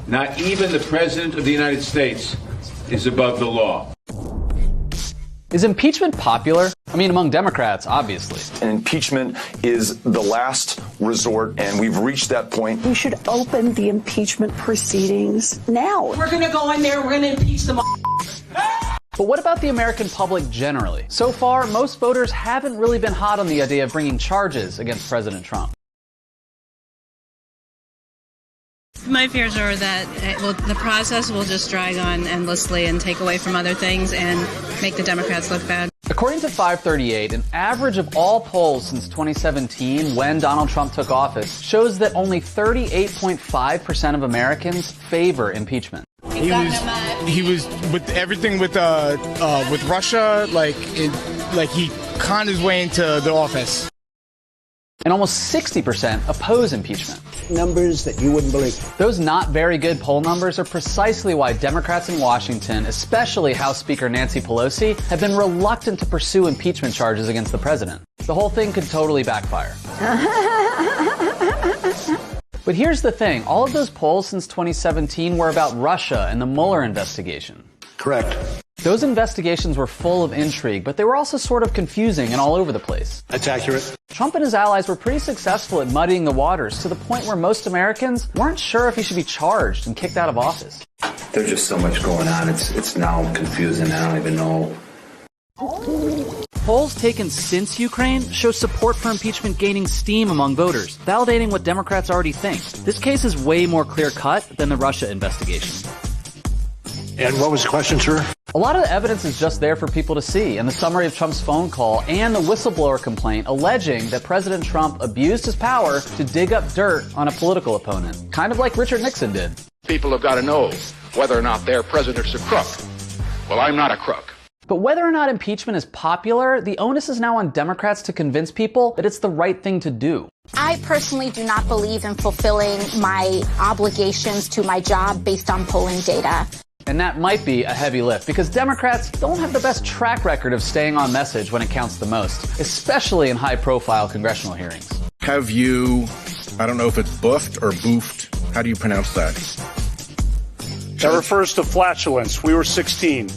Not even the President of the United States is above the law. Is impeachment popular? I mean, among Democrats, obviously. And impeachment is the last resort, and we've reached that point. We should open the impeachment proceedings now. We're going to go in there, we're going to impeach them all. But what about the American public generally? So far, most voters haven't really been hot on the idea of bringing charges against President Trump. My fears are that the process will just drag on endlessly and take away from other things and make the Democrats look bad. According to 538, an average of all polls since 2017, when Donald Trump took office, shows that only 38.5% of Americans favor impeachment. He was with everything with Russia, he conned his way into the office. And almost 60% oppose impeachment. Numbers that you wouldn't believe. Those not very good poll numbers are precisely why Democrats in Washington, especially House Speaker Nancy Pelosi, have been reluctant to pursue impeachment charges against the president. The whole thing could totally backfire. But here's the thing. All of those polls since 2017 were about Russia and the Mueller investigation. Correct. Those investigations were full of intrigue, but they were also sort of confusing and all over the place. That's accurate. Trump and his allies were pretty successful at muddying the waters to the point where most Americans weren't sure if he should be charged and kicked out of office. There's just so much going on. It's now confusing. I don't even know. Polls taken since Ukraine show support for impeachment gaining steam among voters, validating what Democrats already think. This case is way more clear-cut than the Russia investigation. And what was the question, sir? A lot of the evidence is just there for people to see, and the summary of Trump's phone call and the whistleblower complaint alleging that President Trump abused his power to dig up dirt on a political opponent, kind of like Richard Nixon did. People have got to know whether or not their president's a crook. Well, I'm not a crook. But whether or not impeachment is popular, the onus is now on Democrats to convince people that it's the right thing to do. I personally do not believe in fulfilling my obligations to my job based on polling data. And that might be a heavy lift because Democrats don't have the best track record of staying on message when it counts the most, especially in high-profile congressional hearings. Have you, I don't know if it's buffed or boofed, how do you pronounce that? That refers to flatulence. We were 16.